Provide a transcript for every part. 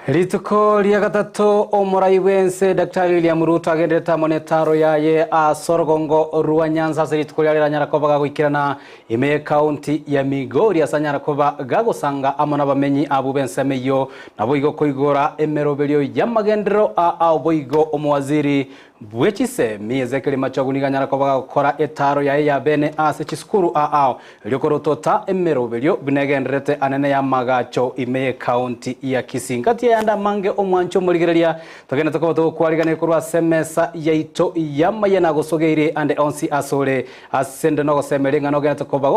Rituko ria gatatu omurai wense Daktari William Ruto agendeta monetaro yaye a Sorogongo rwa Nyanza rituko ria Nyarakoba gagwikirana ime county ya Migori asa Nyarakoba gagusanga amona bamenyi abu bensemeyo nabo igo koigora emeroberio yamagendero a boigo omwaziri bwechise miezekeli machaguniga Nyarakoba gukora etaro yaye ya bene ase chiskuru lyokorotota emeroberio binegendrete anene ya magacho ime county ya Kisii yanda mange omwancho murigereria togenda tokobo kwarigane kurwa semesa yaito Amayia na gosogeire ande onsi asore asende no gosemerenga no genda tokoba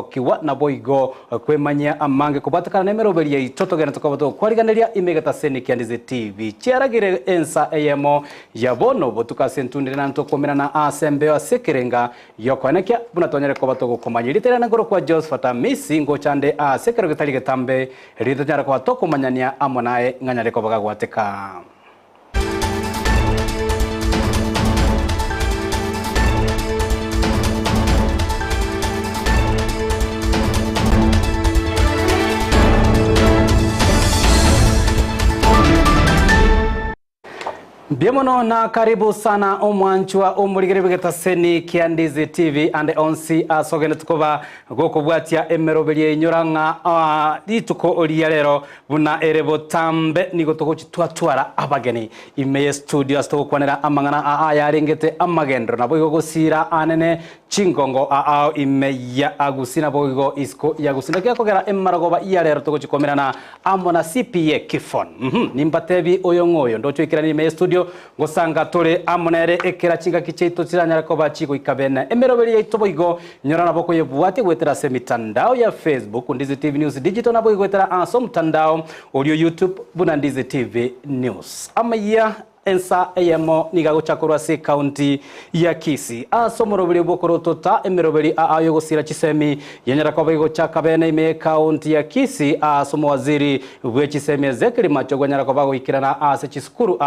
kiwa na boigo kwemanya amange kubatakana nemeroberi yaito togenda tokobo kwariganeria imegata seniki Ndizi TV chiaragire Ensa Eyemo yabono botuka sentundire na ntokomera na asembe asekerenga yokonekia bunatonyere kobato gukomanyirite na ngoro kwa Josephat Amisi ngochande asekero gitalige tambe rito nyara kwa tokomanyania amonae nganyare kobaga gwateka Biemono na karibu sana omwanchwa omurigerebegeta seni kia Ndizi TV ande onsi asogene tukoba gokobwatia emeroberie nyoranga dituko oria rero buna erebo tambe nigo togochitwatwara abageni ime studio asto kwanera amangana yarengete amagendro nabo igo gosira anene chingongo ime ya agusina boigo isko ya gusina kia kogera emaragoba iya rero togochikomerana amona CPA kifon nimbatebi oyongoyo ndocho ikirani ime studio gosanga tore amonere ekera chinga kicheito Nyarakoba chiko ikabena emeroberi yaito boigo nyorana boko yebuate gwetera se mitandao ya Facebook Ndizi TV News Digital na boigo gwetera aso mtandao audio YouTube buna Ndizi TV News Amayia Ensa Eyemo nigago chakurwa se county ya Kisii asomoroberi bokorotota emeroberi ayo gosira chisemi Nyarakoba igo chakabene ime county ya Kisii asomo waziri bwechisemi ezekeli macho Nyarakoba goikirana ase chiskuru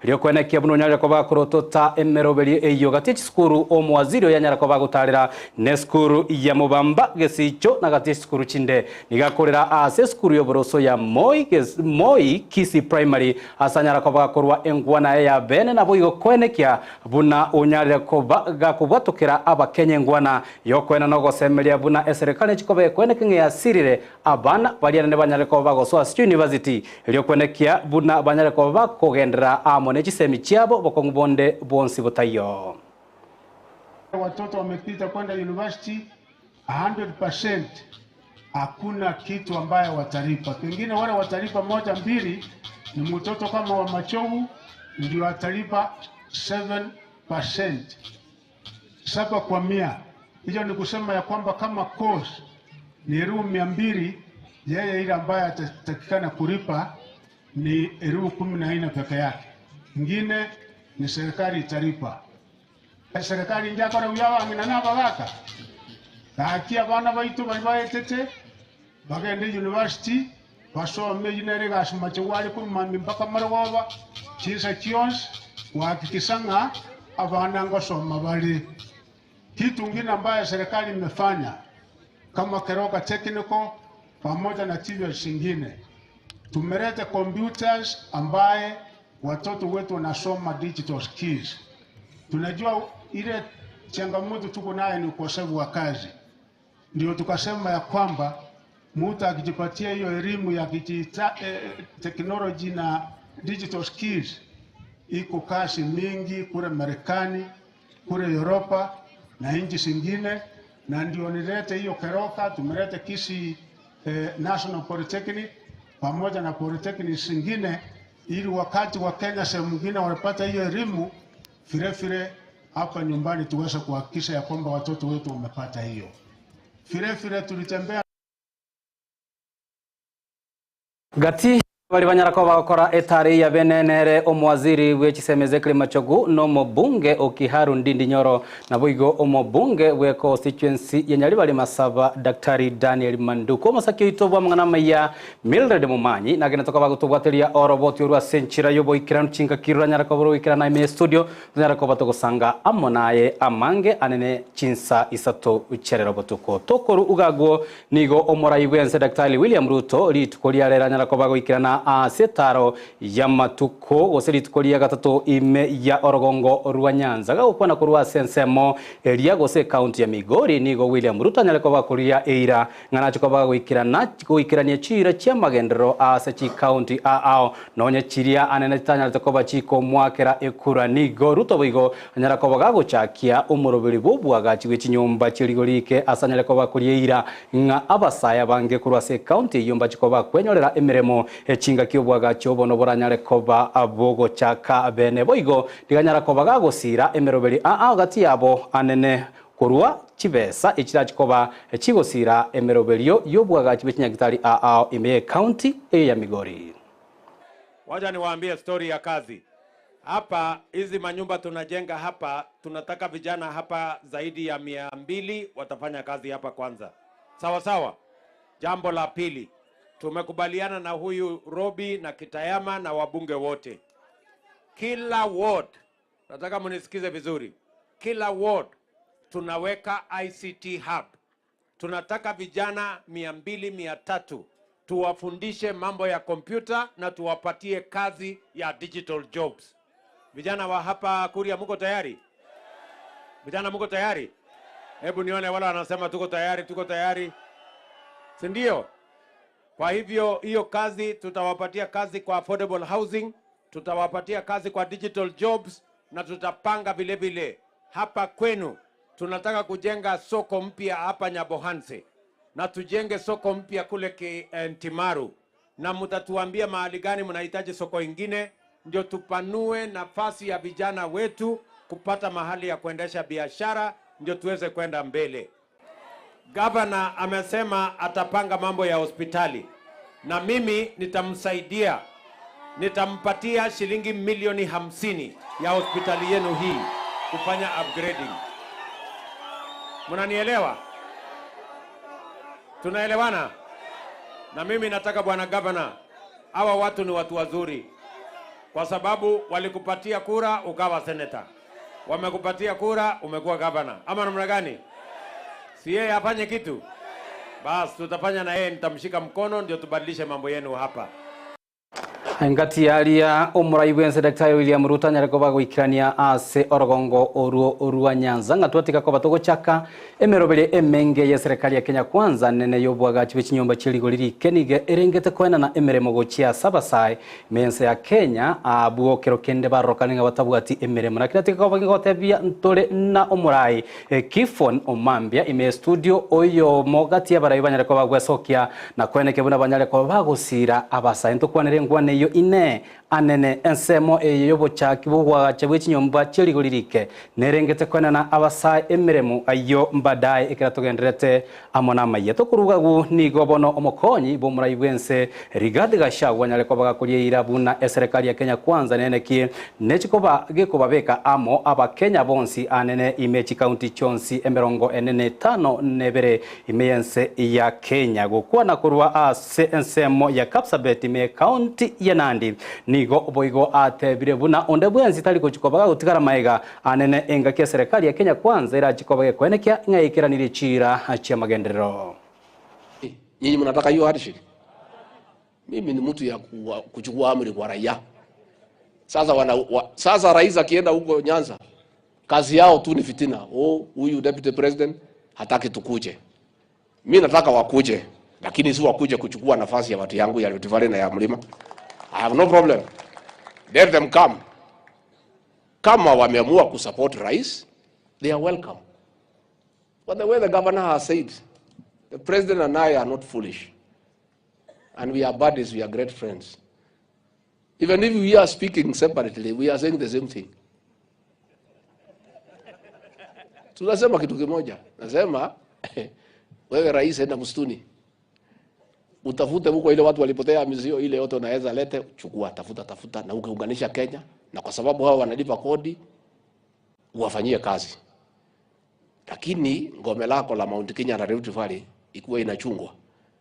lyokwenekia buno Nyarakoba korotota emeroberi eyo gati chiskuru omwaziri ya Nyarakoba gutarira ne skuru ya Mubamba gesicho na gati skuru chinde nigakorera ase skuru yoboroso ya Moi Kisii primary asa Nyarakoba korwa wana ya bene na boigo kwenekia buna Nyarakoba gakubwatokera abakenye ngwana yokwena no gosemeria buna eserikali chikobe kwenekinge ya sirire abana baliana ne Nyarakoba gosoa university lyokwenekia buna Nyarakoba kogendera amone chisemi chiabo bokongubonde bonsi botayo watoto wamepita kwenda university 100% hakuna kitu ambaye watalipa. Pengine wale watalipa moja mbili ni mtoto kama wa Machovu ndio atalipa 7%. 7 kwa 100. Hiyo ni kusema ya kwamba kama course ni 200, yeye ile ambaye atatakikana kulipa ni 14,000 peke yake. Ingine ni serikali italipa. Serikali njako na uyawa aminana bagaka. Takia bana baitu balibaetete bagende university basome yinere gasumachewali kurumambi mpaka Marogoba chisa kions wakikisanga abana ngosoma bali. Kitu ngine ambaye serikali imefanya kama Keroka Technical pamoja na TVS zingine tumeleta computers ambaye watoto wetu wanasoma digital skills. Tunajua ile changamoto tuko nayo ni ukosefu wa kazi. Ndio tukasema ya kwamba mtu akijipatia hiyo elimu ya technology na digital skills iko kazi mingi kule Marekani, kule Europa na nchi zingine, na ndio nilete hiyo Keroka, tumeleta Kisii National Polytechnic pamoja na polytechnic zingine ili wakati wa Kenya sehemu nyingine wanapata hiyo elimu vile hapa nyumbani tuweze kuhakikisha ya kwamba watoto wetu wamepata hiyo. Vile tulitembea gati bali Nyarakoba gukora etari ya benenere omwaziri wechisemezekeli machogu no mobunge okiharu Ndindi Nyoro na boigo omobunge we constituency yenyali bali masaba Daktari Daniel Manduko masaki itobwa mangana Amayia Mildred Mumanyi na gena tokoba gutubwateria oroboti urwa senchira yobo ikiranu chinga kirura Nyarakoba ro ikirana ime studio Nyarakoba togosanga amonaye amange anene chinsa isato ucherero botuko tokoru ugagwo nigo omorai wense Daktari William Ruto litukoria rera Nyarakoba go ikirana na setaro ya matuko oseritukoria gatatu ime ya orogongo rwa Nyanza gakwana kurwa sensemo eria gose county ya Migori nigo William Ruto nyaleko bakuria eira ngana chikoba gwikirania chira chia magendero ase chi county ao nonye chiria anene tanya takoba chiko mwakera ekura nigo Ruto bigo nyaleko bagaguchakia umurobiri bubwaga chiwe chinyumba chirigorike asanyaleko bakuria eira nga abasaya bange kurwa se county yumba chikoba kwenyorera emiremo echinga kiobwaga chobono boranyaleko ba abogo chaka bene boigo diganyara ko bagagosira emeroberi gati yabo anene kurwa chibesa ichira chikoba chigosira emeroberio yobwaga chibechinya gitari ime county ya Migori. Wacha niwaambie story ya kazi. Hapa hizi manyumba tunajenga hapa, tunataka vijana hapa zaidi ya 200 watafanya kazi hapa kwanza. Sawa sawa. Jambo la pili, tumekubaliana na huyu Robi na Kitayama na wabunge wote. Kila ward, nataka munisikize vizuri, kila ward tunaweka ICT hub. Tunataka vijana 200-300 tuwafundishe mambo ya kompyuta na tuwapatie kazi ya digital jobs. Vijana wa hapa Kuria, mko tayari? Vijana mko tayari? Hebu nione wala wanasema tuko tayari, tuko tayari. Si ndio? Kwa hivyo hiyo kazi tutawapatia kazi kwa affordable housing, tutawapatia kazi kwa digital jobs na tutapanga vile vile hapa kwenu. Tunataka kujenga soko mpya hapa Nyabohanse na tujenge soko mpya kule Ntimaru, na mtatuambia mahali gani mnahitaji soko ingine ndio tupanue nafasi ya vijana wetu kupata mahali ya kuendesha biashara ndio tuweze kwenda mbele. Governor amesema atapanga mambo ya hospitali na mimi nitamsaidia. Nitampatia shilingi milioni 50 ya hospitali yenu hii kufanya upgrading. Mnanielewa? Tunaelewana? Na mimi nataka bwana governor, hawa watu ni watu wazuri. Kwa sababu walikupatia kura ukawa senator. Wamekupatia kura umekuwa governor. Ama namna gani? Si yeye afanye kitu? Basi tutafanya na yeye, nitamshika mkono ndio tubadilishe mambo yenu hapa. Ngati yaria umuraibwense Dr. William Ruto nyareko bagwikirania ase orogongo orwa Nyanza ngatwatika ko batogochaka emerobere emenge ya serikali ya Kenya kwanza nene yobwaga chibichinyomba chirigoriri kenige erengete kwena na emeremo gochia sabasai mense ya Kenya abuokero kende barokaninga batabwati emeremo na kiratika ko bagotebia ntore na umurai Kifon Omambia ime studio oyo mogati abarayiba nyareko bagwesokia na kweneke buna banyareko bagosira abasai ntokwanere ngwane yo ine anene ensemo yobo chakibugwa chabwichinyomba chirigolirike nerengete kwena na abasai emeremo ayo mbadaye ikiratogenderete amona Amayia tokurugagu nigo bono omokonyi bo murayibwense Rigathi Gachagua nyaleko bagakuria irabuna serikali ya Kenya kwanza neneki nechikoba gekobabeka amo aba Kenya bonsi anene imechi county chonsi emerongo enene 5 nebere imeyense ya Kenya gukwa na kurwa ase ensemo ya Kapsabet ime county ya Nandi nigo boigo atebire buna onde bwenzi taliko chikobaga gutigara maega anene engaki serikali ya Kenya kwanza ira chikobaga kwenekia ngaikiranire chira cha magenderero. Nyinyi mnataka hiyo hardship? Mimi ni mtu ya kuchukua amri kwa raia. Sasa rais akienda huko Nyanza kazi yao tu ni fitina. Huyu deputy president hataki tukuje. Mimi nataka wakuje, lakini si wakuje kuchukua nafasi ya watu yangu ya Rift Valley na ya mlima. I have no problem. Let them come. Kama wameamua kusupport rais, they are welcome. But the way the governor has said, the president and I are not foolish. And we are buddies, we are great friends. Even if we are speaking separately, we are saying the same thing. Tunasema kitu kimoja. Nasema, wewe rais enda msituni. Utafute huko ile watu walipotea Amisi ile yote unaweza lete, chukua, tafuta na ukiunganisha Kenya, na kwa sababu hao wanalipa kodi uwafanyie kazi. Lakini ngome lako la Mount Kenya na Rift Valley ikuwa inachungwa.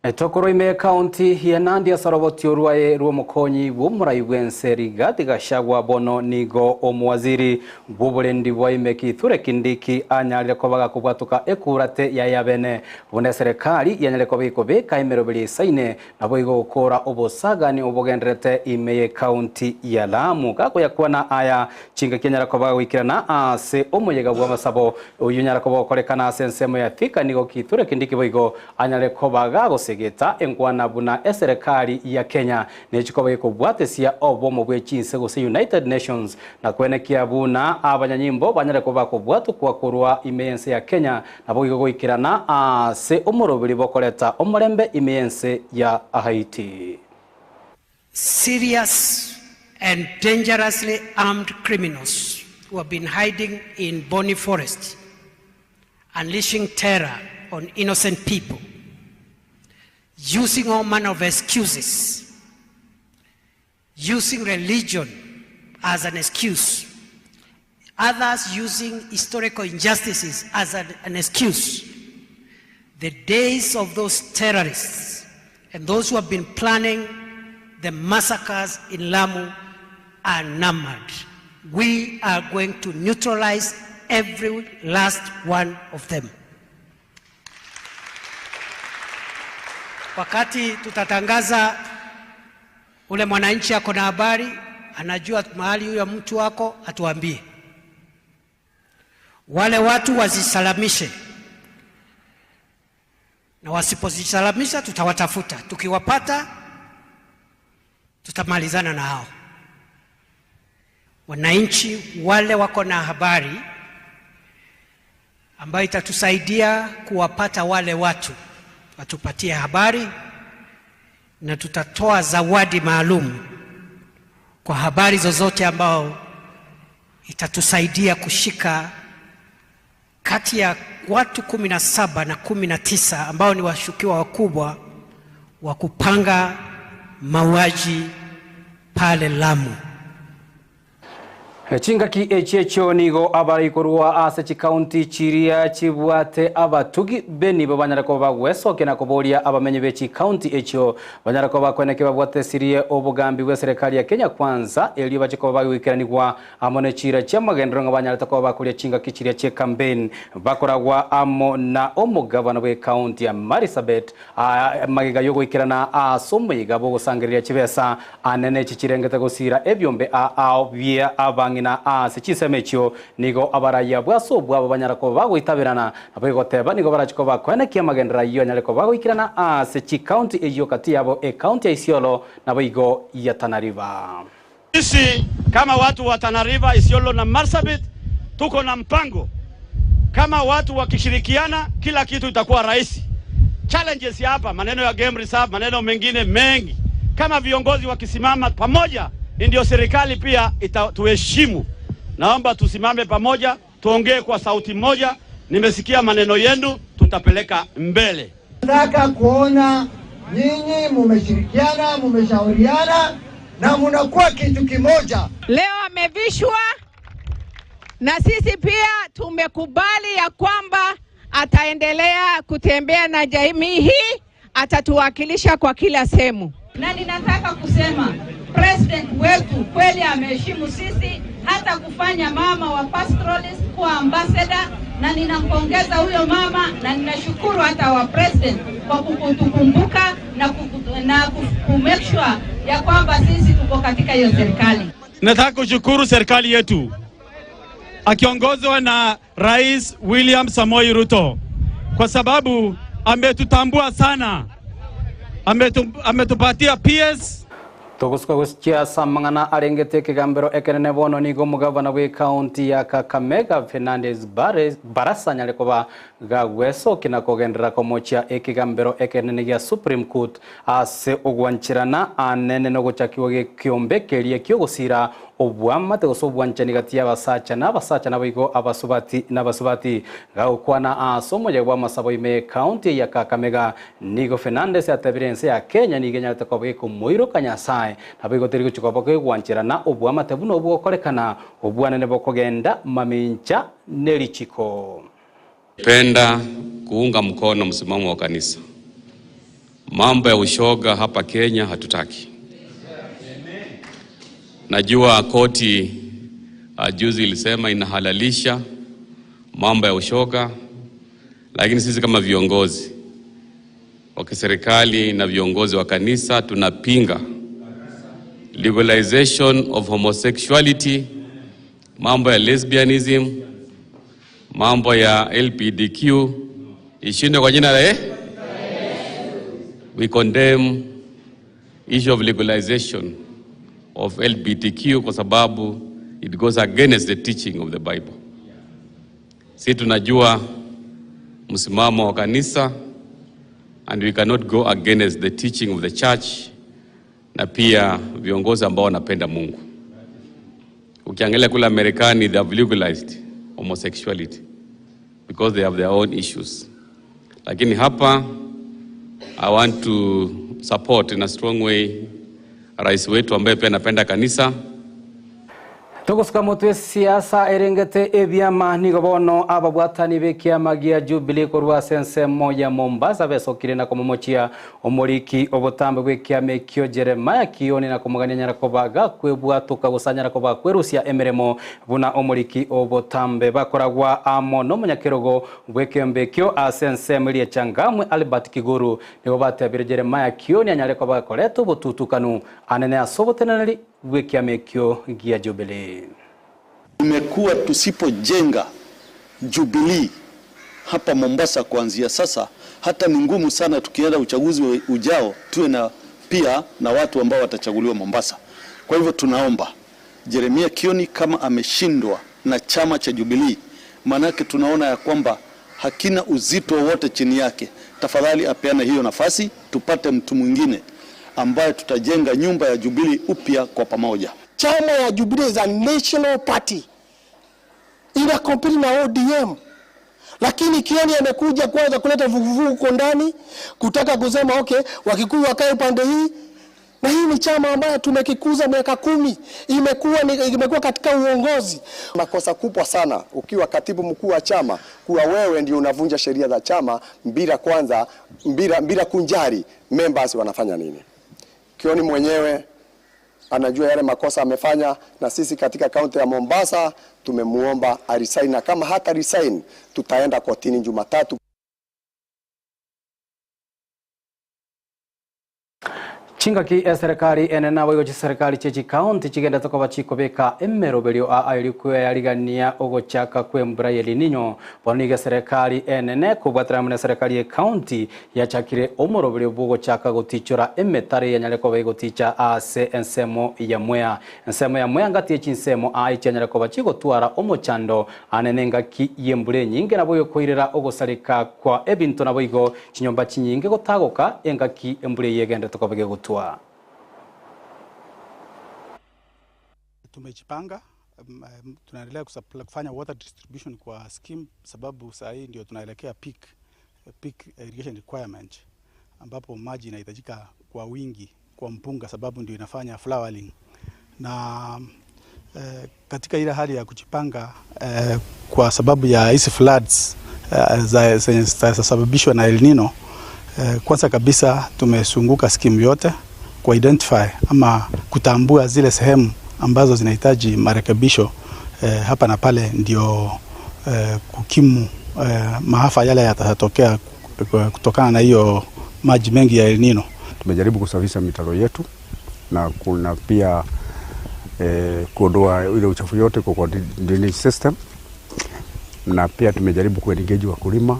Etokoroime County ya Nandi asaroboti urwaye ruomukonyi bumurai bwenseri gati gashagwa bono nigo omwaziri buburendi bwaime kithure kindiki anyalire kobaga kubwatuka ekurate ya yabene bune serikali yanyale kobiko beka imerobiri saine nabo igo gukora obosagani obugenderete imeye County ya Lamu kako yakwana aya chinga kenyara kobaga wikirana ase omuyega bwa masabo uyunyara kobaga korekana sensemo ya fika nigo kithure kindiki boigo anyale kobaga geta engwana buna serikali ya Kenya nechikoba yekobwatesia obomo bwechinse gose United Nations na kwenekia buna abanyanyimbo banyare koba kobwatu kwakurwa imeyense ya Kenya nabo igogoikirana ase omurobiri bokoleta omurembe imeyense ya Haiti. Serious and dangerously armed criminals who have been hiding in Boni Forest, unleashing terror on innocent people, using all manner of excuses, using religion as an excuse, others using historical injustices as an excuse. The days of those terrorists and those who have been planning the massacres in Lamu are numbered. We are going to neutralize every last one of them. Wakati tutatangaza ule mwananchi ako na habari, anajua mahali huyo mtu wako, atuambie. Wale watu wazisalamishe. Na wasipozisalamisha tutawatafuta. Tukiwapata tutamalizana na hao. Wananchi wale wako na habari ambayo itatusaidia kuwapata wale watu, watupatie habari na tutatoa zawadi maalum kwa habari zozote ambao itatusaidia kushika kati ya watu 17 na 19 ambao ni washukiwa wakubwa wa kupanga mauaji pale Lamu. Chinga ki echecho nigo abarikorwa ase County chiria chibwate abatugi beni babanyara ko bagweso kena koboria abamenye bechi County echo banyara ko bakweneke babwate sirie obugambi bwa serikali ya Kenya kwanza elio bachiko bagwikiranirwa amone chira chamagendero ngabanyara ko bakuria chinga kichiria che campaign bakoragwa amo na omugabana bwe County ya Marisabet magiga yogo ikirana asomuyiga bo gusangirira chibesa anene chichirengete gusira ebyombe bia abangi na sechisemechyo nigo abaraya bwaso bwabo banyarako bagwitabirana abigoteba nigo barachiko bakwenekia magendera iyo nyareko bagwikirana sechi county eyo kati yabo county ya Isiolo na bigo ya Tana River. Sisi kama watu wa Tana River, Isiolo na Marsabit tuko na mpango. Kama watu wakishirikiana kila kitu itakuwa rahisi. Challenges ya hapa, maneno ya game reserve, maneno mengine mengi. Kama viongozi wakisimama pamoja, ndio serikali pia tuheshimu. Naomba tusimame pamoja, tuongee kwa sauti moja. Nimesikia maneno yenu, tutapeleka mbele. Nataka kuona nyinyi mumeshirikiana, mumeshauriana na mnakuwa kitu kimoja. Leo amevishwa na sisi pia tumekubali ya kwamba ataendelea kutembea na jamii hii, atatuwakilisha kwa kila sehemu. Na ninataka kusema president wetu kweli ameheshimu sisi, hata kufanya mama wa pastoralist kwa ambassador, na ninampongeza huyo mama na ninashukuru hata wa president kwa kutukumbuka na kumake sure ya kwamba sisi tuko katika hiyo serikali. Nataka kushukuru serikali yetu akiongozwa na Rais William Samoei Ruto kwa sababu ametutambua sana, ametupatia PS. Togusuka gusikia samangana arengete kigambero ekenene bono nigo mugabana we county ya Kakamega Fernandez Barasa nyalekoba gagweso kinakogendera komocha ekigambero ekenene ya Supreme Court ase ogwanchirana anene no gochakiwe kiombe kelie kyogosira obwamate gosobwanchani gati y'abasacha n'abigo abasubati n'abasubati gakwana asomo yagwa masabo ime county ya Kakamega nigo Fernandez atabirense ya Kenya nigenya takobe ko moiro kanyasai nabigo teri guchikoboke gwanchirana obwamate buno bwokorekana obwanene bokogenda mamincha nelichiko. Penda kuunga mkono msimamo wa kanisa. Mambo ya ushoga hapa Kenya hatutaki. Najua koti juzi ilisema inahalalisha mambo ya ushoga, lakini sisi kama viongozi wa kiserikali na viongozi wa kanisa tunapinga legalization of homosexuality, mambo ya lesbianism, mambo ya LGBTQ ishinde kwa jina la We condemn issue of legalization of LGBTQ kwa sababu it goes against the teaching of the Bible. Sisi tunajua msimamo wa kanisa, and we cannot go against the teaching of the church na pia viongozi ambao wanapenda Mungu. Ukiangalia kule Marekani, they have legalized homosexuality because they have their own issues. Lakini hapa I want to support in a strong way rais wetu ambaye pia anapenda kanisa. Tugusuka mutwe siasa erengete ebyama nigobono ababwatani bekiama gia Jubilee korwa sense moya Mombasa besokire na kumumochia omoriki obotambe bwekiame kyo Jeremiah kioni na kumuganyanya kobaga kwebwatuka gusanyara koba kwerusia emeremo buna omoriki obotambe bakoragwa amo no munyakirogo bwekembe kyo asense mlie changamwe Albert Kiguru nigo batabire Jeremiah kioni anyare koba koleto botutukanu anene asobotenali bwekiame kyo gia Jubilee. Tumekuwa tusipojenga Jubilee hapa Mombasa kuanzia sasa, hata ni ngumu sana tukienda uchaguzi ujao tuwe na pia na watu ambao watachaguliwa Mombasa. Kwa hivyo tunaomba Jeremiah Kioni kama ameshindwa na chama cha Jubilee, manake tunaona ya kwamba hakina uzito wote chini yake, tafadhali apeane hiyo nafasi tupate mtu mwingine ambaye tutajenga nyumba ya Jubilee upya kwa pamoja. Chama ya Jubilee is a national party. Ina compete na ODM. Lakini Kioni amekuja kwanza kuleta vuguvugu huko ndani, kutaka kusema okay, Wakikuyu wakae pande hii. Na hii ni chama ambayo tumekikuza miaka 10, imekuwa katika uongozi. Makosa kubwa sana ukiwa katibu mkuu wa chama kuwa wewe ndio unavunja sheria za chama bila kunjari members wanafanya nini. Kioni mwenyewe anajua yale makosa amefanya, na sisi katika kaunti ya Mombasa tumemuomba resign, na kama hata resign tutaenda kotini Jumatatu. Chingaki serikali enena boigo serikali chechi county chigenda tokoba chikobeka emerobelio ayirikuya yarigania ogochaka kwembura yelinyo bonige serikali enene kubwatramune serikali ye county yachakire omorobelio bogo chaka gotichora emetare yanyale koba goticha ase ensemo ya mwea ngati echinsemo aichanyale koba chigotwara omochando anenenga ki yembure nyinge naboyo koirera ogosarika kwa ebinto naboigo chinyomba chinyinge gotagoka engaki embure yegenda tokoba gotwa. Tumejipanga, tunaendelea kufanya water distribution kwa scheme, sababu saa hii ndio tunaelekea peak irrigation requirement, ambapo maji inahitajika kwa wingi kwa mpunga, sababu ndio inafanya flowering. Na katika ile hali ya kujipanga kwa sababu ya hizi floods zinazosababishwa na El Nino, kwanza kabisa tumesunguka scheme yote ku identify ama kutambua zile sehemu ambazo zinahitaji marekebisho hapa na pale, ndio kukimu maafa yale yatatokea kutokana na hiyo maji mengi ya El Nino. Tumejaribu kusafisha mitaro yetu na kuna pia kuondoa ile uchafu yote kwa drainage system, na pia tumejaribu kuengage wakulima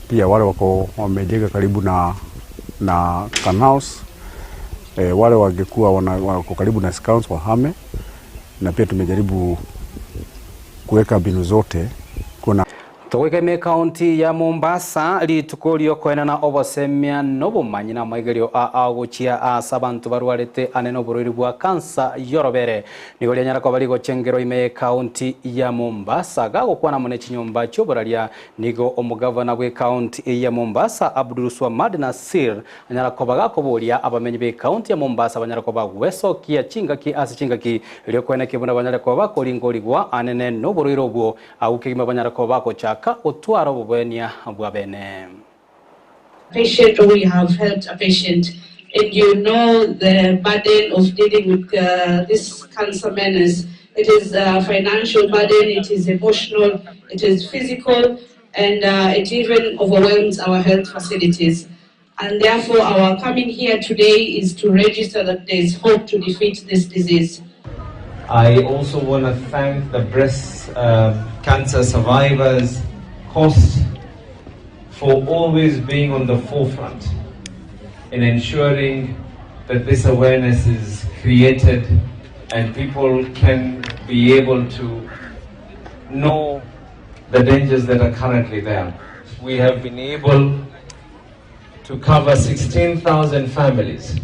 pia wale wako wamejenga karibu na canals, wale wangekuwa wako karibu na scouts wahame, na pia tumejaribu kuweka mbinu zote. Kuna Togwekeme county ya Mombasa litukolio koena na obosemia nobumanyi na maigerio agochia asabantu barwarete aneno bururi bwa kansa yorobere nigoli nyara ko bali gochengero ime county ya Mombasa gago kwana mune chinyomba cyo buralia nigo omugavana bwe county ya Mombasa Abdul Swamad Nasir nyara ko baga ko bolia abamenyi be county ya Mombasa banyara ko bagweso kia chingaki asichingaki lyo koena kibuna banyara ko bakolingoligwa anene no bururi bwo agukima banyara ko bako ka otwaro bubenia bwa bene. patient or you have helped a patient and you know the burden of dealing with this cancer menace. It is a financial burden, it is emotional, it is physical, and it even overwhelms our health facilities. And therefore, our coming here today is to register that there is hope to defeat this disease. I also want to thank the breast cancer survivors, hosts, for always being on the forefront in ensuring that this awareness is created and people can be able to know the dangers that are currently there. We have been able to cover 16,000 families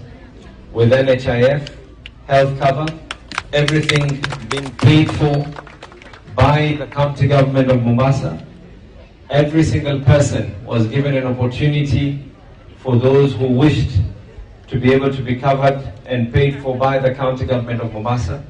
with NHIF health cover, everything being paid for by the county government of Mombasa. Every single person was given an opportunity for those who wished to be able to be covered and paid for by the county government of Mombasa.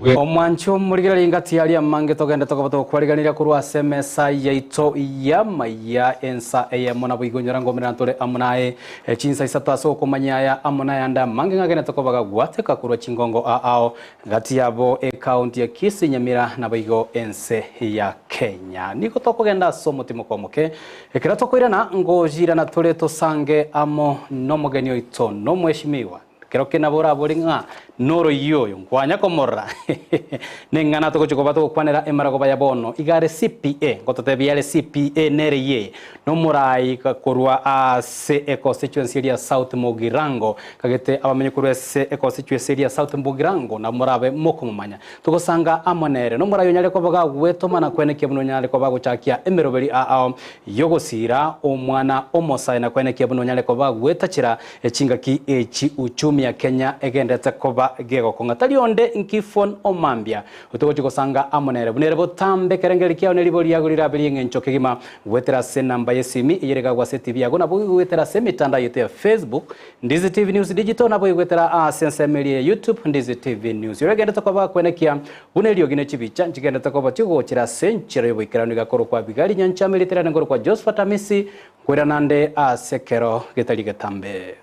Omwancho murigera ingati yali amange togenda tokobato kwariganira kurwa semesa yaito ya Amayia Ensa Eyemo na bwigonyora ngomera ntore amunae chinsa isatu aso komanya ya amunae anda mange ngagena tokobaga gwateka kurwa chingongo ao ngati yabo county ya Kisii Nyamira na bwigo ense ya Kenya niko tokogenda somo timokomoke ekira tokoirana ngojira na tore tosange amo nomogeni oito no mweshimiwa kero kena bora boringa noro yoyo kwanya komora nengana to kochiko bato kwanera emara ko bayabono igare CPA ngotote biale CPA nereye no murai ka korwa a se constituency ya South Mugirango kagete abamenye kurwa se constituency ya South Mugirango na murabe mokumanya tukosanga amonere no murayo nyale ko baga weto mana kweneke buno nyale ko bago chakia emeroberi a yogosira omwana omosai na kweneke buno nyale ko bago wetachira echinga ki echi uchumi ya Kenya egendete koba gego kongatali onde nkifon omambia utokochi kosanga amonere bunere botambe kerengeri kiao neribori yagurira biringe nchokegima wetera se namba yesimi iyerega gwa se TV yago nabo wetera se mitanda yote ya Facebook Ndizi TV News Digital nabo wetera sense media YouTube Ndizi TV News yoregenda tokoba kwenekia buneri yogine chibicha nchigenda tokoba chigo chira senchero yobikirano gakoro kwa bigari nyancha militera ngoro kwa Josephat Amisi kwera nande sekero getali getambe.